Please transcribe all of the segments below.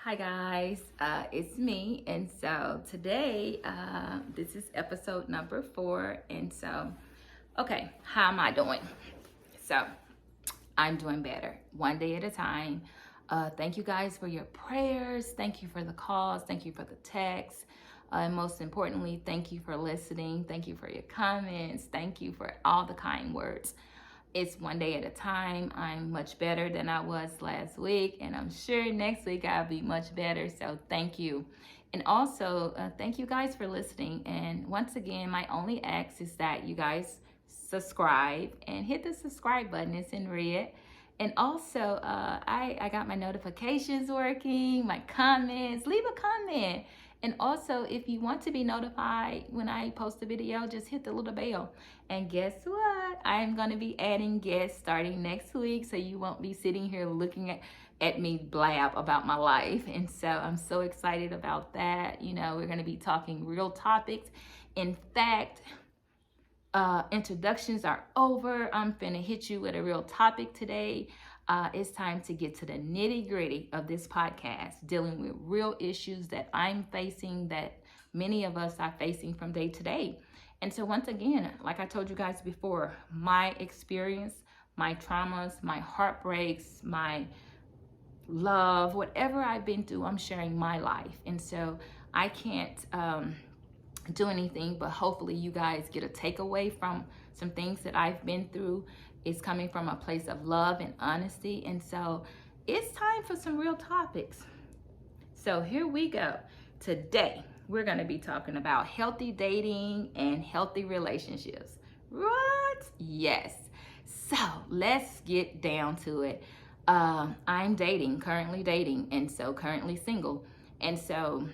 Hi guys, it's me, and so today this is episode number 4. And so, okay, how am I doing? So, I'm doing better, one day at a time. Thank you guys for your prayers. Thank you for the calls. Thank you for the texts. And most importantly, thank you for listening. Thank you for your comments. Thank you for all the kind words. It's one day at a time. I'm much better than I was last week, and I'm sure next week I'll be much better. So thank you. And also, thank you guys for listening. And once again, my only ask is that you guys subscribe and hit the subscribe button. It's in red. And also, I got my notifications working, my comments. Leave a comment. And also, if you want to be notified when I post a video, just hit the little bell. And guess what? I'm going to be adding guests starting next week, so you won't be sitting here looking at me blab about my life. And so I'm so excited about that. You know, we're going to be talking real topics. In fact, introductions are over. I'm finna hit you with a real topic today. It's time to get to the nitty gritty of this podcast, dealing with real issues that I'm facing, that many of us are facing from day to day. And so once again, like I told you guys before, my experience, my traumas, my heartbreaks, my love, whatever I've been through, I'm sharing my life. And so I can't do anything, but hopefully you guys get a takeaway from some things that I've been through. It's coming from a place of love and honesty. And so it's time for some real topics. So here we go. Today, we're going to be talking about healthy dating and healthy relationships. What? Yes. So let's get down to it. I'm currently dating, and so currently single. And so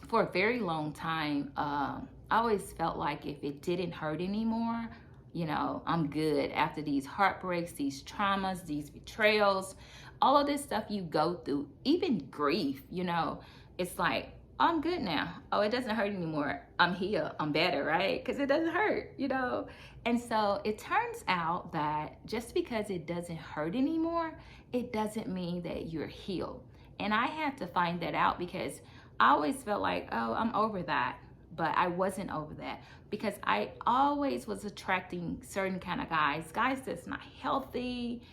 for a very long time, I always felt like if it didn't hurt anymore, you know, I'm good. After these heartbreaks, these traumas, these betrayals, all of this stuff you go through, even grief, you know, it's like, I'm good now. Oh, it doesn't hurt anymore. I'm here. I'm better, right? Because it doesn't hurt, you know? And so it turns out that just because it doesn't hurt anymore, it doesn't mean that you're healed. And I had to find that out because I always felt like, oh, I'm over that. But I wasn't over that because I always was attracting certain kind of guys that's not healthy,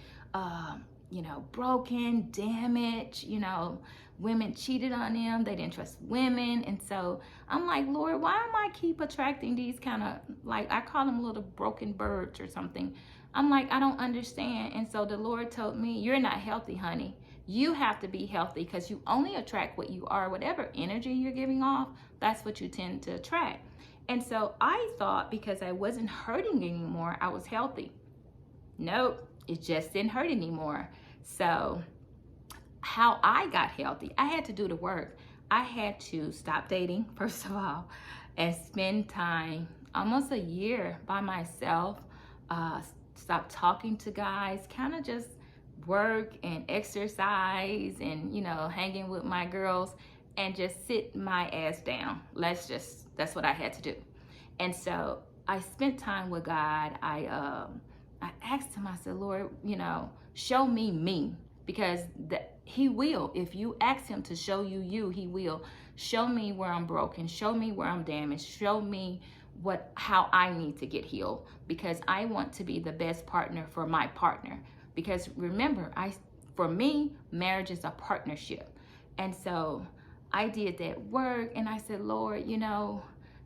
you know, broken, damaged, you know, women cheated on them. They didn't trust women. And so I'm like, Lord, why am I keep attracting these kind of, like, I call them little broken birds or something. I'm like, I don't understand. And so the Lord told me, you're not healthy, honey. You have to be healthy because you only attract what you are. Whatever energy you're giving off, that's what you tend to attract. And so I thought because I wasn't hurting anymore, I was healthy. Nope, it just didn't hurt anymore. So how I got healthy, I had to do the work. I had to stop dating, first of all, and spend time, almost a year by myself, stop talking to guys, kind of just work and exercise and, you know, hanging with my girls and just sit my ass down. That's what I had to do. And so I spent time with God. I asked him, I said, Lord, you know, show me, because he will. If you ask him to show you, he will. Show me where I'm broken. Show me where I'm damaged. Show me how I need to get healed, because I want to be the best partner for my partner. Because remember, for me, marriage is a partnership. And so I did that work and I said, Lord, you know,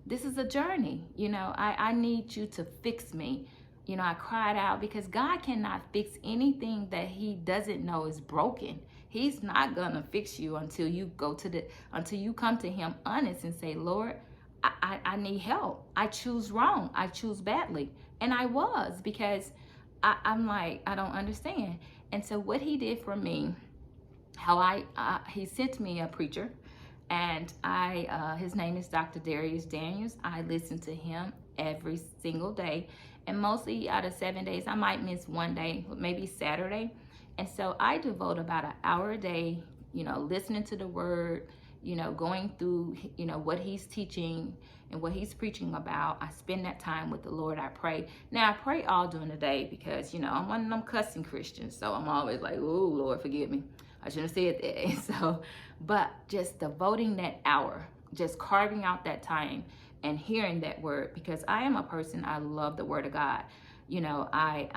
this is a journey. You know, I need you to fix me. You know, I cried out because God cannot fix anything that he doesn't know is broken. He's not gonna fix you until you until you come to him honest and say, Lord, I need help. I choose wrong. I choose badly. And I was, because I'm like, I don't understand. And so what he did for me, he sent me a preacher, and his name is Dr. Darius Daniels. I listen to him every single day, and mostly out of 7 days, I might miss one day, maybe Saturday. And so I devote about an hour a day, you know, listening to the word, you know, going through, you know, what he's teaching and what he's preaching about. I spend that time with the Lord. I pray. Now, I pray all during the day because, you know, I'm one of them cussing Christians. So I'm always like, oh, Lord, forgive me. I shouldn't have said that. And so, but just devoting that hour, just carving out that time and hearing that word, because I am a person, I love the word of God. You know, I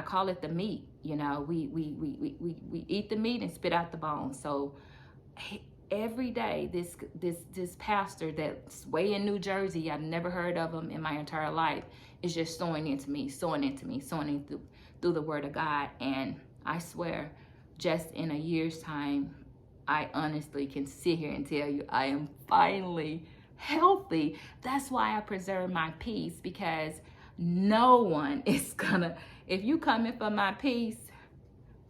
call it the meat. You know, we eat the meat and spit out the bones. So every day, this pastor that's way in New Jersey, I've never heard of him in my entire life, is just sowing into me, through the word of God. And I swear, just in a year's time, I honestly can sit here and tell you I am finally healthy. That's why I preserve my peace, because no one is gonna, if you coming for my peace,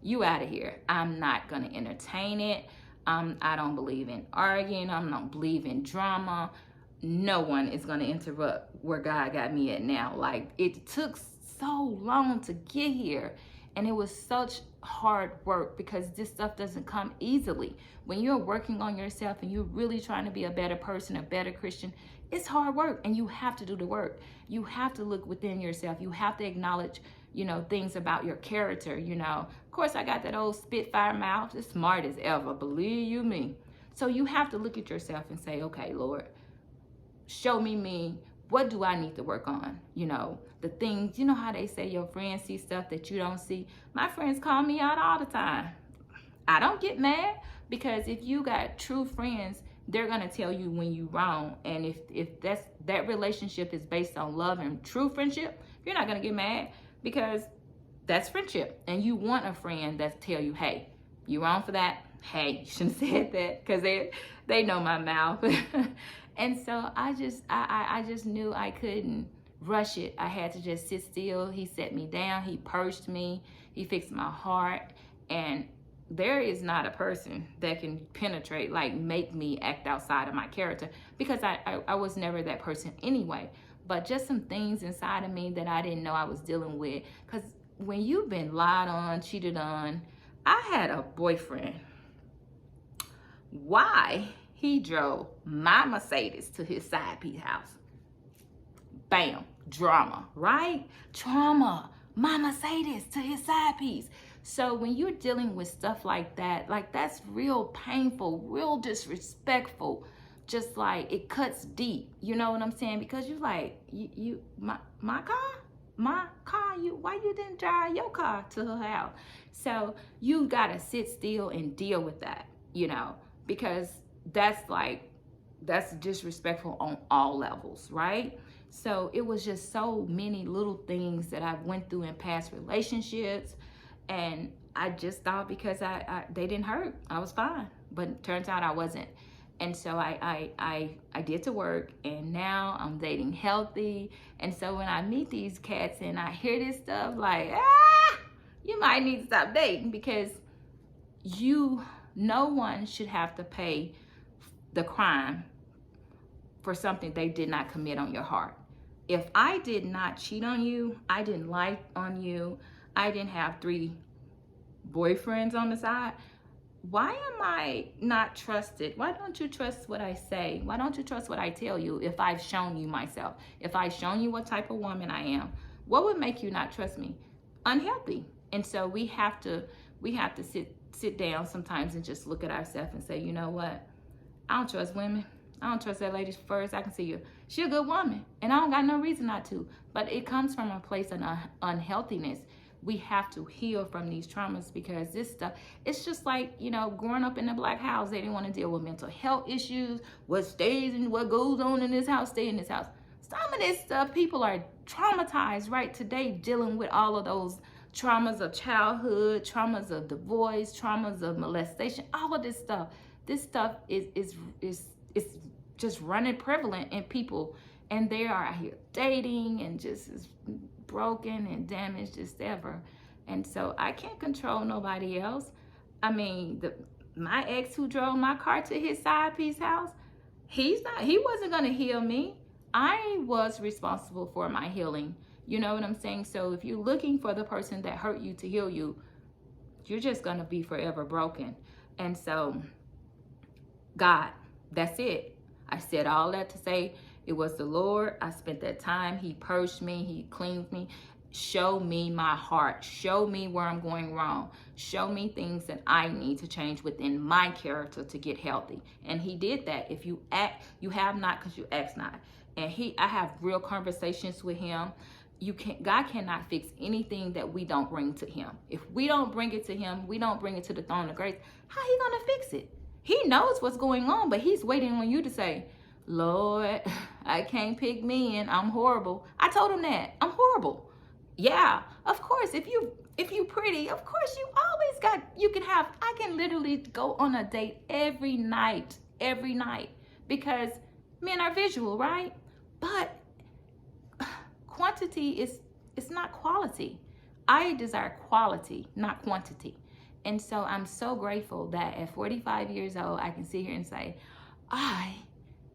you out of here. I'm not gonna entertain it. I don't believe in arguing. I don't believe in drama. No one is gonna interrupt where God got me at now. Like, it took so long to get here, and it was such hard work, because this stuff doesn't come easily. When you're working on yourself and you're really trying to be a better person, a better Christian, it's hard work, and you have to do the work. You have to look within yourself. You have to acknowledge, you know, things about your character. You know, of course, I got that old spitfire mouth, as smart as ever, believe you me. So you have to look at yourself and say, okay, Lord, show me. What do I need to work on? You know, the things, you know how they say your friends see stuff that you don't see. My friends call me out all the time. I don't get mad, because if you got true friends, they're gonna tell you when you wrong. And if that relationship is based on love and true friendship, you're not gonna get mad, because that's friendship. And you want a friend that tell you, hey, you wrong for that. Hey, you shouldn't have said that, because they know my mouth. And so I just knew I couldn't rush it. I had to just sit still. He set me down. He purged me. He fixed my heart. And there is not a person that can penetrate, like make me act outside of my character, because I was never that person anyway. But just some things inside of me that I didn't know I was dealing with. Because when you've been lied on, cheated on, I had a boyfriend. Why? He drove my Mercedes to his side piece house. Bam, drama, right? Trauma, my Mercedes to his side piece. So when you're dealing with stuff like that, like, that's real painful, real disrespectful. Just like, it cuts deep. You know what I'm saying? Because you're like, my car, why you didn't drive your car to her house? So you gotta sit still and deal with that, you know, because that's disrespectful on all levels, right? So it was just so many little things that I went through in past relationships, and I just thought because they didn't hurt, I was fine. But it turns out I wasn't. And so I did the work, and now I'm dating healthy. And so when I meet these cats and I hear this stuff like, you might need to stop dating, because no one should have to pay the crime for something they did not commit on your heart. If I did not cheat on you, I didn't lie on you, I didn't have 3 boyfriends on the side, why am I not trusted? Why don't you trust what I say? Why don't you trust what I tell you if I've shown you myself? If I've shown you what type of woman I am, what would make you not trust me? Unhealthy. And so we have to sit down sometimes and just look at ourselves and say, you know what? I don't trust women. I don't trust that lady first. I can see you. She's a good woman, and I don't got no reason not to. But it comes from a place of unhealthiness. We have to heal from these traumas, because this stuff, it's just like, you know, growing up in the Black house, they didn't want to deal with mental health issues. What stays and what goes on in this house, stay in this house. Some of this stuff, people are traumatized right today, dealing with all of those traumas of childhood, traumas of divorce, traumas of molestation, all of this stuff. This stuff is just running prevalent in people, and they are out here dating and just as broken and damaged as ever. And so I can't control nobody else. I mean, my ex who drove my car to his side piece house, he wasn't gonna heal me. I was responsible for my healing. You know what I'm saying? So if you're looking for the person that hurt you to heal you, you're just gonna be forever broken. And so God, that's it. I said all that to say it was the Lord. I spent that time. He purged me. He cleaned me. show me my heart, show me where I'm going wrong, show me things that I need to change within my character to get healthy. And he did that. If you act, you have not because you ask not. And I have real conversations with him. God cannot fix anything that we don't bring to him. If we don't bring it to him, we don't bring it to the throne of grace, how he gonna fix it? He knows what's going on, but he's waiting on you to say, Lord, I can't pick me and I'm horrible. I told him that. I'm horrible. Yeah, of course, if you pretty, of course I can literally go on a date every night, because men are visual, right? But quantity it's not quality. I desire quality, not quantity. And so I'm so grateful that at 45 years old, I can sit here and say, I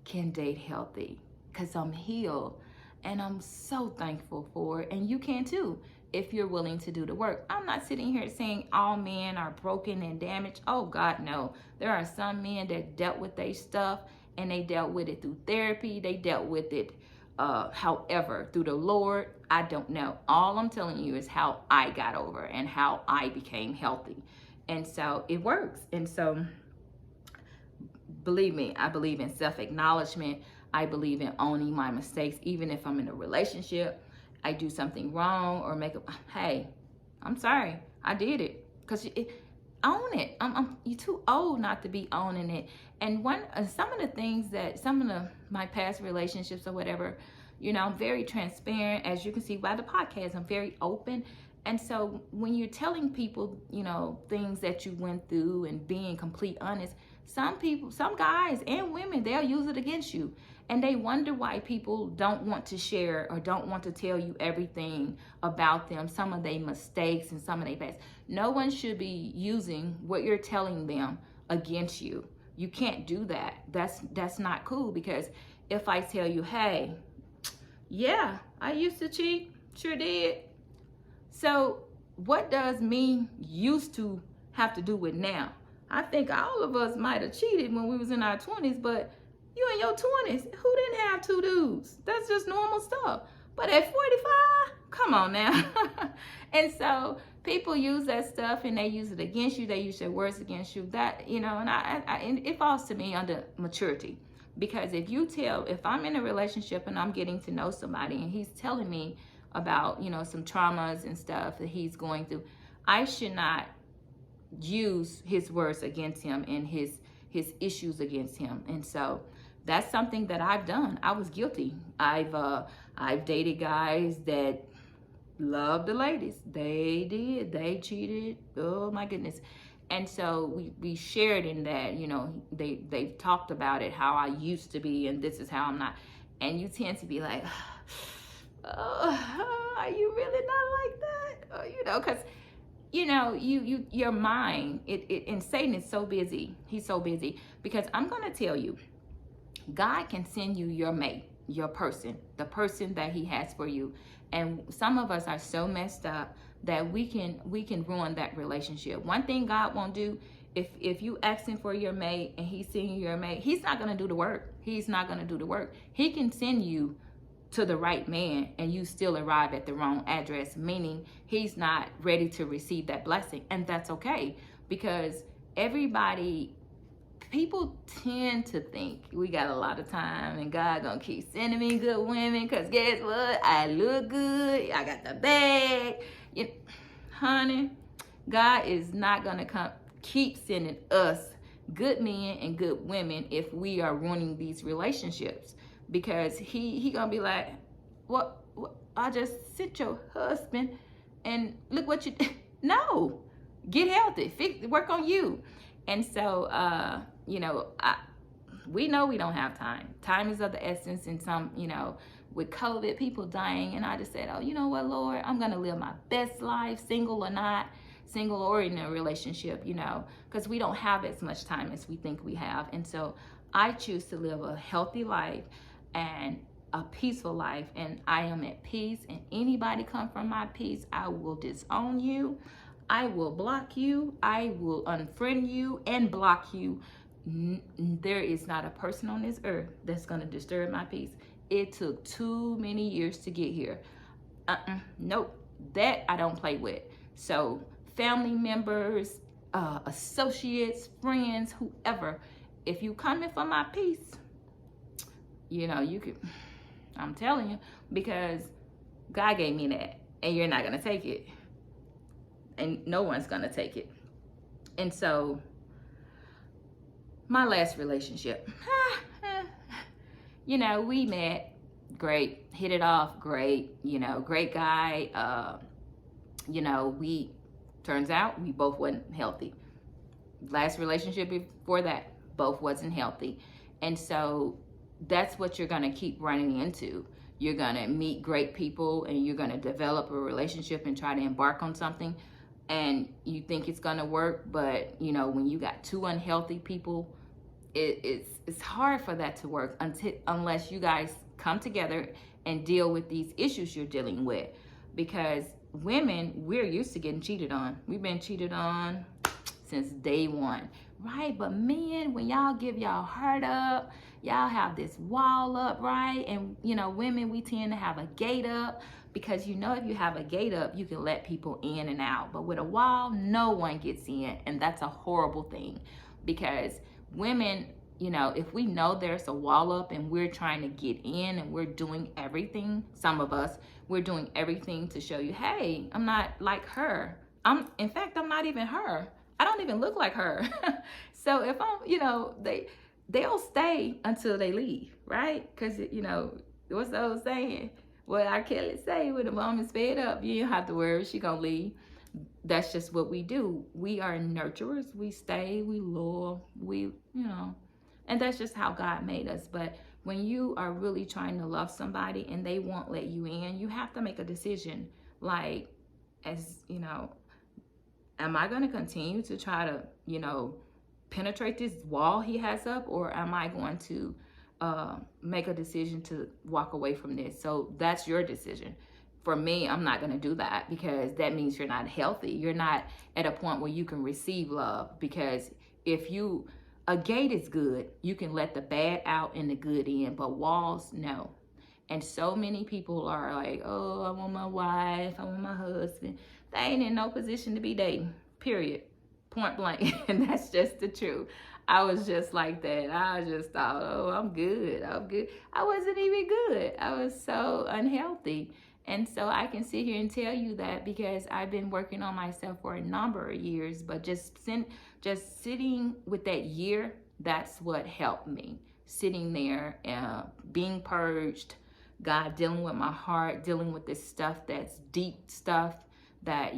can date healthy because I'm healed. And I'm so thankful for it. And you can too, if you're willing to do the work. I'm not sitting here saying all men are broken and damaged. Oh God, no. There are some men that dealt with their stuff and they dealt with it through therapy. They dealt with it however, through the Lord, I don't know. All I'm telling you is how I got over and how I became healthy. And so it works. And so believe me, I believe in self-acknowledgement. I believe in owning my mistakes. Even if I'm in a relationship, I do something wrong or hey, I'm sorry, I did it. Because own it. You're too old not to be owning it. And some of the things that my past relationships or whatever, I'm very transparent. As you can see by the podcast, I'm very open. And so when you're telling people, things that you went through and being complete honest, some guys and women, they'll use it against you. And they wonder why people don't want to share or don't want to tell you everything about them, some of their mistakes and some of their past. No one should be using what you're telling them against you. You can't do that. That's not cool, because if I tell you, hey, yeah, I used to cheat, sure did. So what does me used to have to do with now? I think all of us might have cheated when we was in our 20s, but you in your 20s, who didn't have two dudes? That's just normal stuff. But at 45, come on now. And so people use that stuff and they use it against you. They use their words against you. That, and it falls to me under maturity. Because if I'm in a relationship and I'm getting to know somebody and he's telling me about, some traumas and stuff that he's going through, I should not use his words against him and his issues against him. And so that's something that I've done. I was guilty. I've dated guys that loved the ladies. They cheated. Oh my goodness. And so we shared in that, they've talked about it, how I used to be, and this is how I'm not. And you tend to be like, oh, are you really not like that? Because your mind, and Satan is so busy. He's so busy, because I'm going to tell you, God can send you your mate, your person, the person that he has for you. And some of us are so messed up that we can ruin that relationship. One thing God won't do, if you asking for your mate and he's sending you your mate, he's not going to do the work. He's not going to do the work. He can send you to the right man and you still arrive at the wrong address, meaning he's not ready to receive that blessing. And that's okay, because people tend to think we got a lot of time and God gonna keep sending me good women, because guess what? I look good. I got the bag. Honey, God is not gonna keep sending us good men and good women if we are ruining these relationships, because he gonna be like, what I just sent your husband and look what you no, get healthy, work on you. And so we know we don't have time. Time is of the essence. And some, with COVID, people dying. And I just said, oh, you know what, Lord, I'm going to live my best life, single or not, single or in a relationship, because we don't have as much time as we think we have. And so I choose to live a healthy life and a peaceful life. And I am at peace. And anybody come from my peace, I will disown you. I will block you. I will unfriend you and block you. There is not a person on this earth that's going to disturb my peace. It took too many years to get here. Nope. That I don't play with. So family members, associates, friends, whoever, if you coming for my peace, you could, I'm telling you, because God gave me that, and you're not gonna take it, and no one's gonna take it. And so my last relationship, we met, great, hit it off, great, great guy. We turns out we both wasn't healthy. Last relationship before that, both wasn't healthy. And so that's what you're gonna keep running into. You're gonna meet great people and you're gonna develop a relationship and try to embark on something, and you think it's gonna work, but when you got two unhealthy people, it's hard for that to work unless you guys come together and deal with these issues you're dealing with. Because women, we're used to getting cheated on. We've been cheated on since day one, right? But men, when y'all give y'all heart up, y'all have this wall up, right? And women, we tend to have a gate up, because if you have a gate up, you can let people in and out. But with a wall, no one gets in, and that's a horrible thing. Because women, if we know there's a wall up and we're trying to get in and we're doing everything, some of us, we're doing everything to show you, hey, I'm not like her. In fact, I'm not even her. I don't even look like her. So if I'm, they'll stay until they leave, right? Because, what's the old saying? What R. Kelly say, when the mom is fed up, you don't have to worry, she gonna leave. That's just what we do. We are nurturers. We stay, we loyal, and that's just how God made us. But when you are really trying to love somebody and they won't let you in, you have to make a decision. Like, am I going to continue to try to, penetrate this wall he has up, or am I going to make a decision to walk away from this? So that's your decision. For me, I'm not going to do that, because that means you're not healthy. You're not at a point where you can receive love. Because a gate is good. You can let the bad out and the good in, but walls, no. And so many people are like, oh, I want my wife, I want my husband. They ain't in no position to be dating, period, point blank. And that's just the truth. I was just like that. I just thought, oh, I'm good. I wasn't even good. I was so unhealthy. And so I can sit here and tell you that, because I've been working on myself for a number of years, but just sitting with that year, that's what helped me. Sitting there, being purged, God dealing with my heart, dealing with this stuff that's deep stuff that,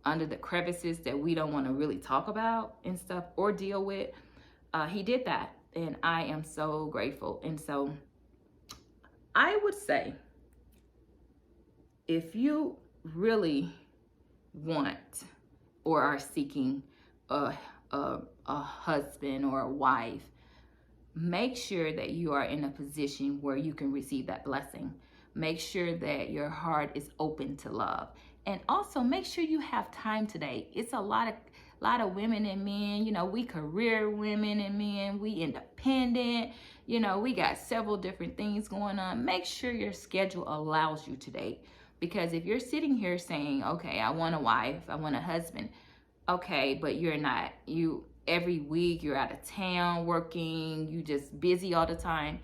under the crevices that we don't want to really talk about and stuff or deal with. He did that, and I am so grateful. And so I would say, if you really want or are seeking a husband or a wife, make sure that you are in a position where you can receive that blessing. Make sure that your heart is open to love. And also make sure you have time today. It's a lot of women and men, we career women and men, we independent, we got several different things going on. Make sure your schedule allows you to date. Because if you're sitting here saying, okay, I want a wife, I want a husband, okay, but you're not, every week you're out of town working, you just busy all the time,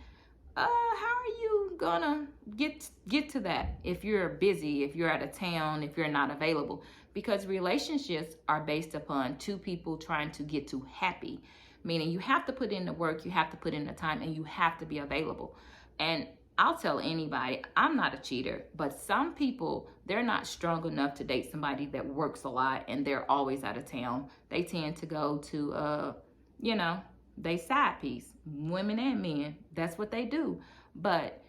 how are you gonna get to that if you're busy, if you're out of town, if you're not available? Because relationships are based upon two people trying to get to happy, meaning you have to put in the work, you have to put in the time, and you have to be available. And I'll tell anybody, I'm not a cheater, but some people, they're not strong enough to date somebody that works a lot and they're always out of town. They tend to go to, they side piece, women and men. That's what they do. But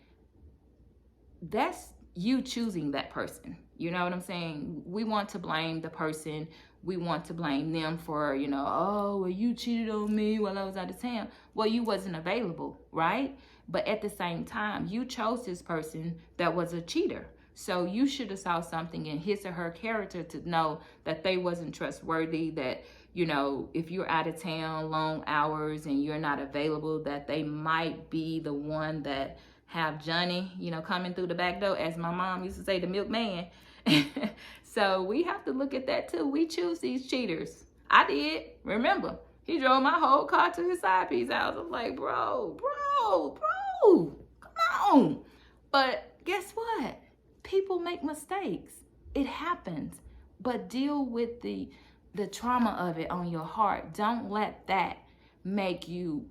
that's you choosing that person. You know what I'm saying? We want to blame the person. We want to blame them for, oh, well, you cheated on me while I was out of town. Well, you wasn't available, right? But at the same time, you chose this person that was a cheater. So you should have saw something in his or her character to know that they wasn't trustworthy, that, if you're out of town, long hours, and you're not available, that they might be the one that have Johnny, coming through the back door, as my mom used to say, the milkman. So we have to look at that too. We choose these cheaters. I did. Remember, he drove my whole car to his side piece house. I'm like, bro, come on. But guess what? People make mistakes. It happens. But deal with the trauma of it on your heart. Don't let that make you,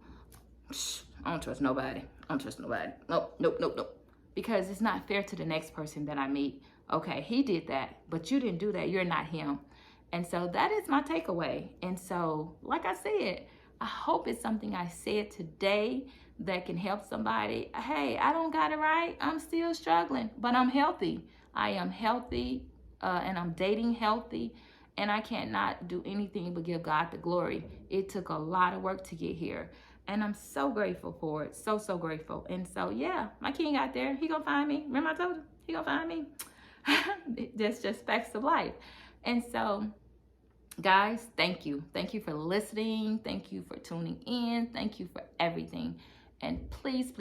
I don't trust nobody. I don't trust nobody. Nope. Because it's not fair to the next person that I meet. Okay, he did that, but you didn't do that. You're not him. And so that is my takeaway. And so, like I said, I hope it's something I said today that can help somebody. Hey, I don't got it right. I'm still struggling, but I'm healthy. I am healthy, and I'm dating healthy. And I cannot do anything but give God the glory. It took a lot of work to get here. And I'm so grateful for it. So grateful. And so, yeah, my king out there, he gonna find me. Remember I told you? He gonna find me. That's just facts of life. And so, guys, thank you. Thank you for listening. Thank you for tuning in. Thank you for everything. And please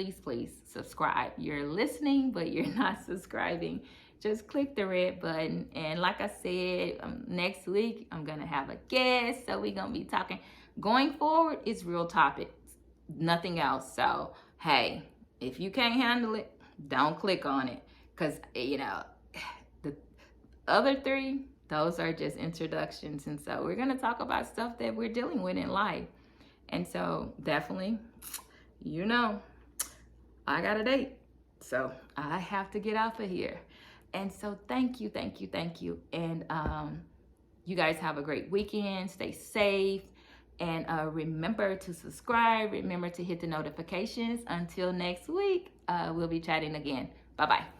subscribe. You're listening, but you're not subscribing. Just click the red button. And like I said, next week, I'm going to have a guest. So we're going to be talking. Going forward, it's real topics. Nothing else. So, hey, if you can't handle it, don't click on it. Because, the other three, those are just introductions. And so we're going to talk about stuff that we're dealing with in life. And so definitely, I got a date. So I have to get off of here. And so thank you. And you guys have a great weekend. Stay safe. And remember to subscribe. Remember to hit the notifications. Until next week, we'll be chatting again. Bye-bye.